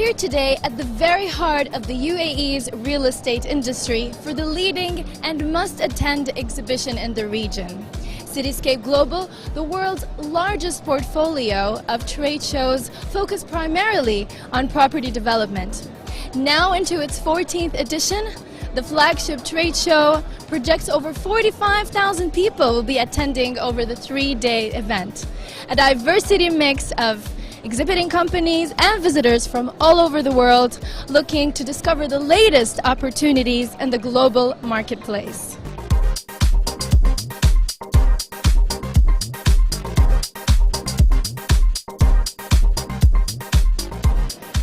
here today at the very heart of the UAE's real estate industry for the leading and must-attend exhibition in the region. Cityscape Global, the world's largest portfolio of trade shows, focus primarily on property development. Now into its 14th edition, the flagship trade show projects over 45,000 people will be attending over the three-day event. A diversity mix of exhibiting companies and visitors from all over the world looking to discover the latest opportunities in the global marketplace.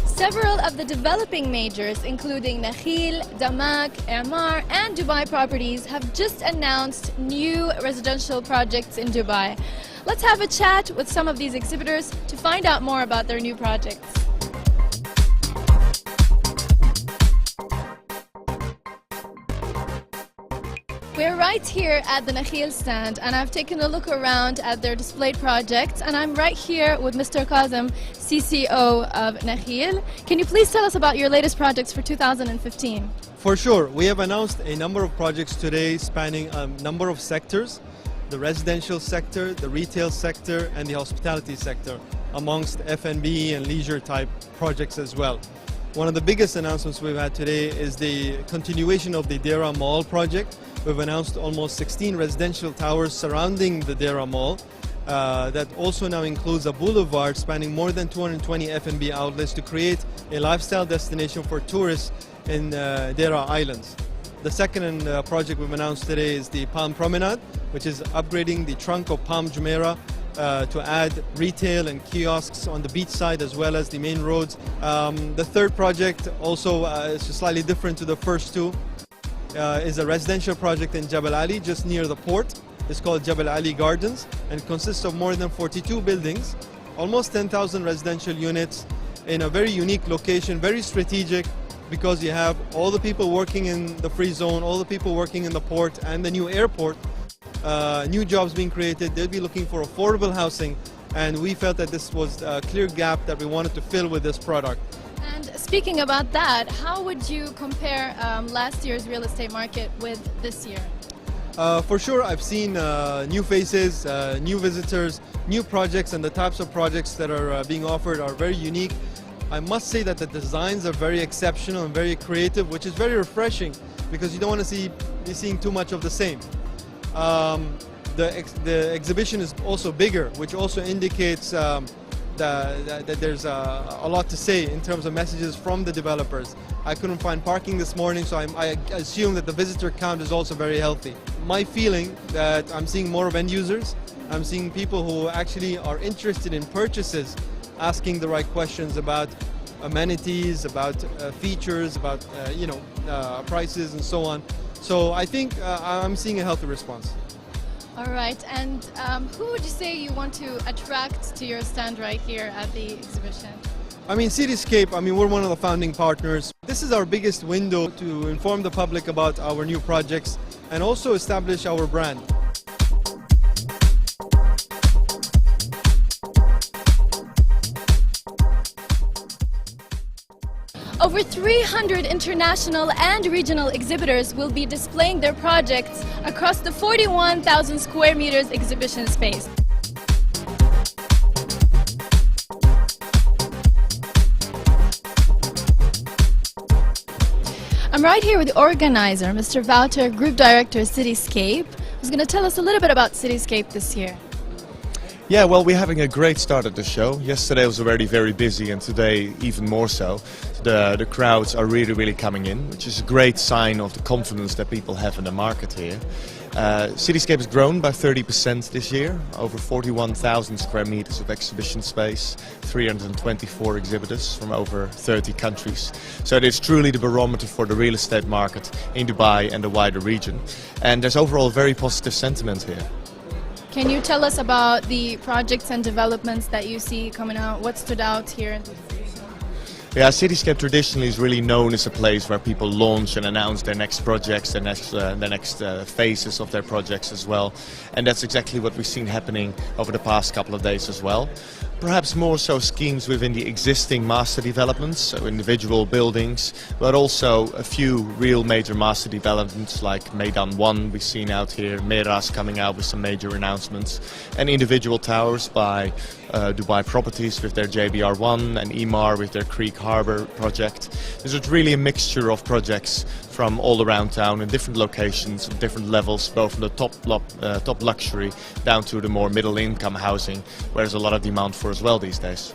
Several of the developing majors, including Nakheel, Damak, Emaar and Dubai Properties, have just announced new residential projects in Dubai. Let's have a chat with some of these exhibitors to find out more about their new projects. We're right here at the Nakheel stand, and I've taken a look around at their displayed projects, and I'm right here with Mr. Kazem, CCO of Nakheel. Can you please tell us about your latest projects for 2015? For sure. We have announced a number of projects today spanning a number of sectors: the residential sector, the retail sector, and the hospitality sector, amongst F&B and leisure type projects as well. One of the biggest announcements we've had today is the continuation of the Deira Mall project. We've announced almost 16 residential towers surrounding the Deira Mall. That also now includes a boulevard spanning more than 220 F&B outlets to create a lifestyle destination for tourists in Deira Islands. The second project we've announced today is the Palm Promenade, which is upgrading the trunk of Palm Jumeirah to add retail and kiosks on the beach side as well as the main roads. The third project also is slightly different to the first two. Is a residential project in Jebel Ali, just near the port. It's called Jebel Ali Gardens and consists of more than 42 buildings, almost 10,000 residential units in a very unique location, very strategic, because you have all the people working in the free zone, all the people working in the port and the new airport, new jobs being created. They'll be looking for affordable housing, and we felt that this was a clear gap that we wanted to fill with this product. And speaking about that, how would you compare last year's real estate market with this year? For sure, I've seen new faces, new visitors, new projects, and the types of projects that are being offered are very unique. I must say that the designs are very exceptional and very creative, which is very refreshing because you don't want to be seeing too much of the same. The exhibition is also bigger, which also indicates that there's a lot to say in terms of messages from the developers. I couldn't find parking this morning, so I assume that the visitor count is also very healthy. My feeling that I'm seeing more of end users. I'm seeing people who actually are interested in purchases, asking the right questions about amenities, about features, about prices and so on. So I think I'm seeing a healthy response. All right, and who would you say you want to attract to your stand right here at the exhibition? I mean, Cityscape, we're one of the founding partners. This is our biggest window to inform the public about our new projects and also establish our brand. Over 300 international and regional exhibitors will be displaying their projects across the 41,000 square meters exhibition space. I'm right here with the organizer, Mr. Wouter, Group Director, Cityscape, who's going to tell us a little bit about Cityscape this year. Yeah, well, we're having a great start at the show. Yesterday was already very busy, and today even more so. The crowds are really coming in, which is a great sign of the confidence that people have in the market here. Cityscape has grown by 30% this year, over 41,000 square meters of exhibition space, 324 exhibitors from over 30 countries. So it is truly the barometer for the real estate market in Dubai and the wider region. And there's overall very positive sentiment here. Can you tell us about the projects and developments that you see coming out? What stood out here? Yeah, Cityscape traditionally is really known as a place where people launch and announce their next projects, their next phases of their projects as well. And that's exactly what we've seen happening over the past couple of days as well. Perhaps more so schemes within the existing master developments, so individual buildings, but also a few real major master developments like Meydan 1 we've seen out here, Meras coming out with some major announcements, and individual towers by Dubai Properties with their JBR1 and Emaar with their Creek Harbour project. There's really a mixture of projects from all around town in different locations, different levels, both from the top luxury down to the more middle income housing, where there's a lot of demand for as well these days.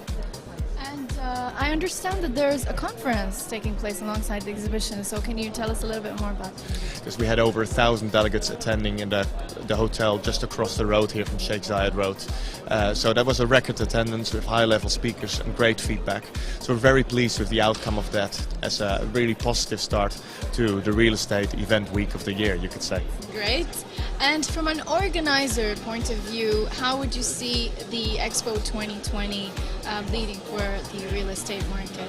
And I understand that there's a conference taking place alongside the exhibition, so can you tell us a little bit more about that? Because we had over 1,000 delegates attending in the hotel just across the road here from Sheikh Zayed Road. So that was a record attendance with high-level speakers and great feedback. So we're very pleased with the outcome of that as a really positive start to the real estate event week of the year, you could say. Great. And from an organizer point of view, how would you see the Expo 2020 leading for the real estate market?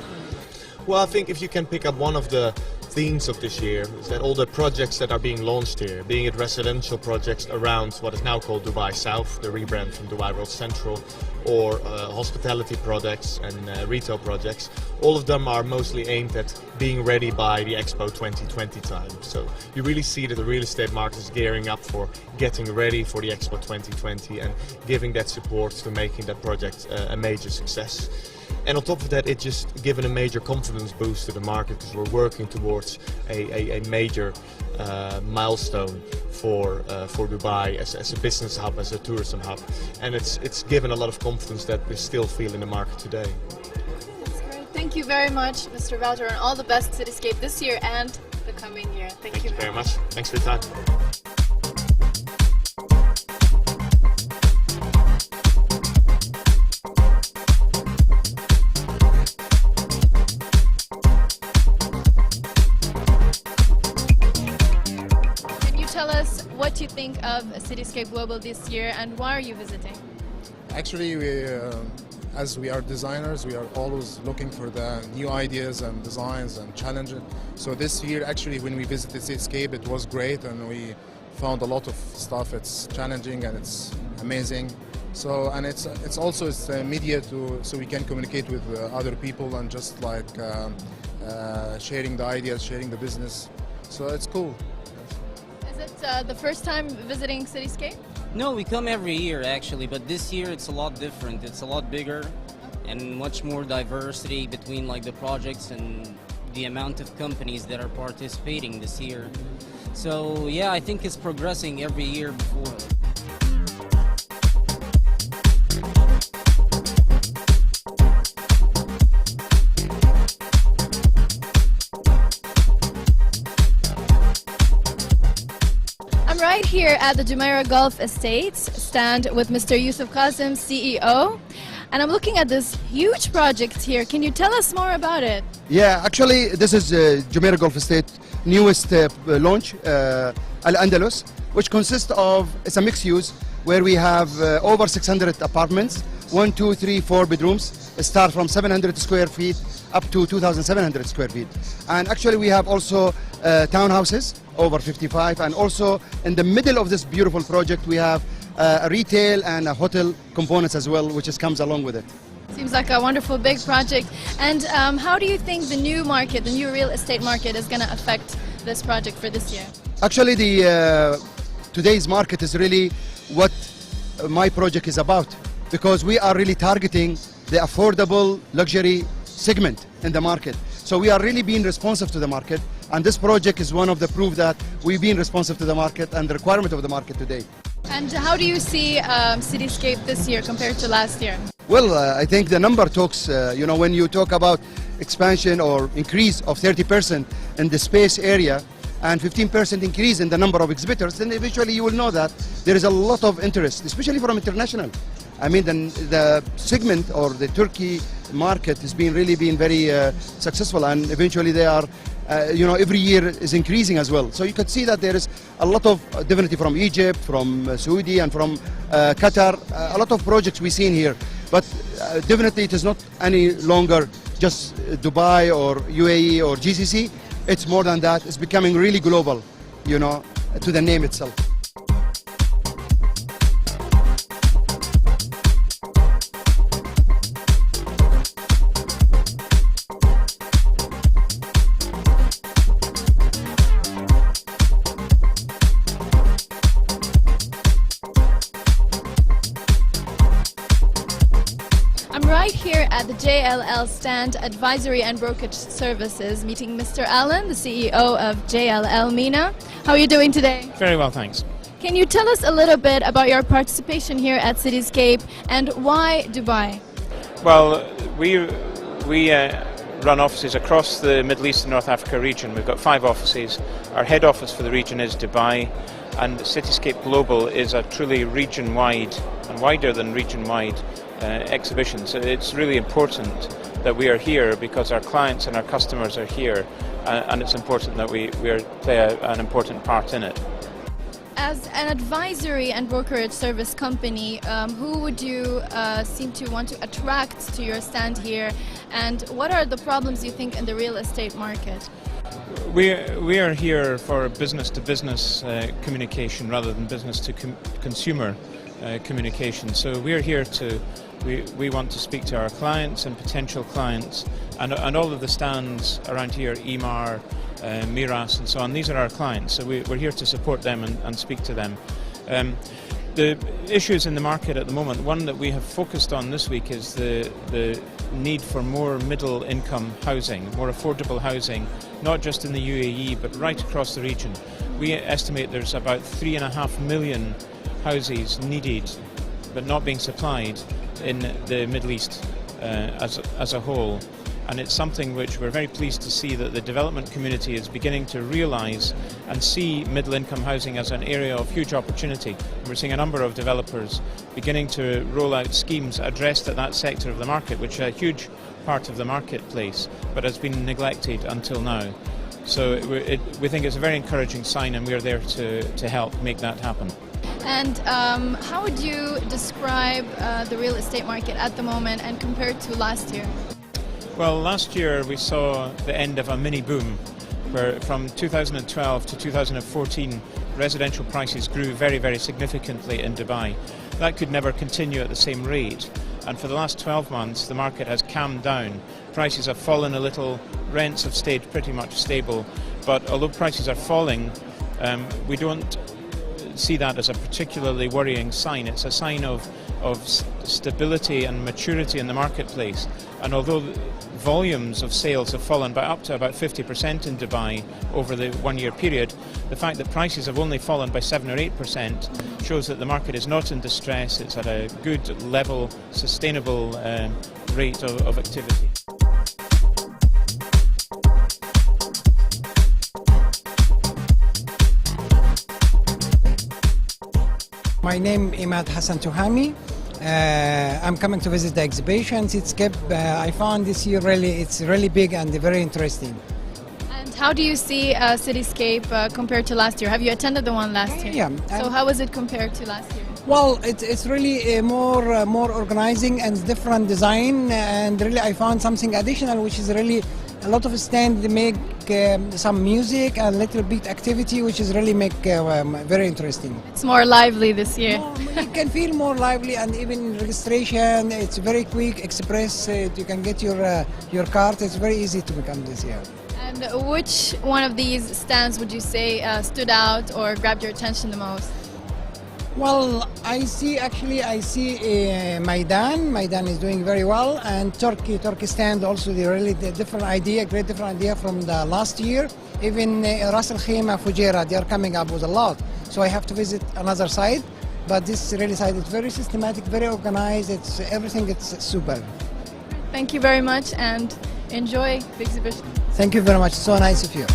Well, I think if you can pick up one of the themes of this year is that all the projects that are being launched here, being it residential projects around what is now called Dubai South, the rebrand from Dubai World Central, or hospitality projects and retail projects, all of them are mostly aimed at being ready by the Expo 2020 time. So you really see that the real estate market is gearing up for getting ready for the Expo 2020 and giving that support to making that project a major success. And on top of that, it's just given a major confidence boost to the market because we're working towards a major milestone for Dubai as a business hub, as a tourism hub. And it's given a lot of confidence that we still feel in the market today. That's great. Thank you very much, Mr. Wouter, and all the best Cityscape this year and the coming year. Thank you very much. Thanks for your time. Tell us what you think of Cityscape Global this year and why are you visiting? Actually, as we are designers, we are always looking for the new ideas and designs and challenges. So this year, actually, when we visited Cityscape, it was great and we found a lot of stuff. It's challenging and it's amazing. So, and it's also a media so we can communicate with other people and just like sharing the ideas, sharing the business. So it's cool. Is it the first time visiting Cityscape? No, we come every year actually, but this year it's a lot different. It's a lot bigger and much more diversity between like the projects and the amount of companies that are participating this year. So yeah, I think it's progressing every year before. Right here at the Jumeirah Gulf Estates stand with Mr. Yusuf Qasim, CEO, and I'm looking at this huge project here. Can you tell us more about it? Yeah, actually this is Jumeirah Gulf Estate newest launch, Al Andalus, which consists of, it's a mixed use where we have over 600 apartments, 1, 2, 3, 4 bedrooms, start from 700 square feet up to 2,700 square feet. And actually we have also townhouses over 55, and also in the middle of this beautiful project we have a retail and a hotel components as well, which comes along with it. Seems like a wonderful big project. And how do you think the new market, the new real estate market is going to affect this project for this year? Actually today's market is really what my project is about, because we are really targeting the affordable luxury segment in the market. So we are really being responsive to the market, and this project is one of the proof that we've been responsive to the market and the requirement of the market today. And how do you see Cityscape this year compared to last year? Well, I think the number talks, when you talk about expansion or increase of 30% in the space area and 15% increase in the number of exhibitors, then eventually you will know that there is a lot of interest, especially from international. I mean, the segment or the Turkey market has really been very successful, and eventually they are, every year is increasing as well. So you could see that there is a lot of definitely from Egypt, from Saudi, and from Qatar, a lot of projects we've seen here. But definitely it is not any longer just Dubai or UAE or GCC. It's more than that. It's becoming really global, you know, to the name itself. I'm right here at the JLL stand, Advisory and Brokerage Services, meeting Mr. Allen, the CEO of JLL MENA. How are you doing today? Very well, thanks. Can you tell us a little bit about your participation here at Cityscape and why Dubai? Well, we run offices across the Middle East and North Africa region. We've got 5 offices. Our head office for the region is Dubai, and Cityscape Global is a truly region-wide and wider than region-wide exhibition. So it's really important that we are here because our clients and our customers are here, and it's important that we play an important part in it. As an advisory and brokerage service company, who would you seem to want to attract to your stand here, and what are the problems you think in the real estate market? We are here for business-to-business communication rather than business-to-consumer communication. So we are here we want to speak to our clients and potential clients, and all of the stands around here, EMAR, Miras and so on, these are our clients, so we're here to support them and speak to them. The issues in the market at the moment, one that we have focused on this week is the need for more middle income housing, more affordable housing, not just in the UAE but right across the region. We estimate there's about 3.5 million houses needed but not being supplied in the Middle East as a whole. And it's something which we're very pleased to see that the development community is beginning to realise and see middle income housing as an area of huge opportunity. And we're seeing a number of developers beginning to roll out schemes addressed at that sector of the market, which is a huge part of the marketplace but has been neglected until now. So we think it's a very encouraging sign, and we're there to help make that happen. And how would you describe the real estate market at the moment and compared to last year? Well, last year we saw the end of a mini boom, where from 2012 to 2014 residential prices grew very, very significantly in Dubai. That could never continue at the same rate, and for the last 12 months the market has calmed down. Prices have fallen a little, rents have stayed pretty much stable, but although prices are falling, we don't see that as a particularly worrying sign. It's a sign of stability and maturity in the marketplace. And although volumes of sales have fallen by up to about 50% in Dubai over the 1-year period, the fact that prices have only fallen by 7 or 8% shows that the market is not in distress. It's at a good level, sustainable rate of activity. My name is Imad Hassan Tuhami. I'm coming to visit the exhibition. Cityscape, I found this year it's really big and very interesting. And how do you see Cityscape compared to last year? Have you attended the one last year? Yeah. So how was it compared to last year? Well, it's really more organizing and different design, and really I found something additional, which is really a lot of stands make some music and little bit activity, which is really make very interesting. It's more lively this year. You can feel more lively, and even registration, it's very quick, express. You can get your card. It's very easy to become this year. And which one of these stands would you say stood out or grabbed your attention the most? Well, I see Maidan. Maidan is doing very well, and Turkey stand also. They really great different idea from the last year. Even Ras Al Khaimah, Fujairah, they are coming up with a lot. So I have to visit another side, but this really side is very systematic, very organized. It's everything. It's super. Thank you very much, and enjoy the exhibition. Thank you very much. So nice of you.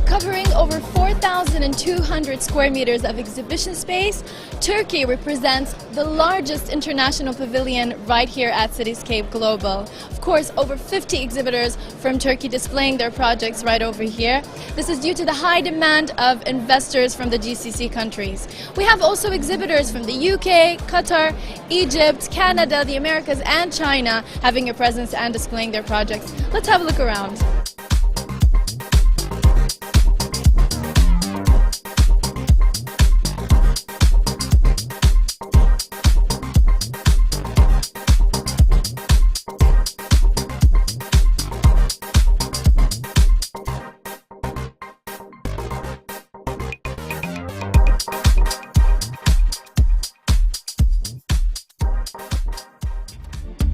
Covering over 4,200 200 square meters of exhibition space. Turkey represents the largest international pavilion right here at Cityscape Global. Of course, over 50 exhibitors from Turkey displaying their projects right over here. This is due to the high demand of investors from the GCC countries. We have also exhibitors from the UK, Qatar, Egypt, Canada, the Americas and China having a presence and displaying their projects. Let's have a look around.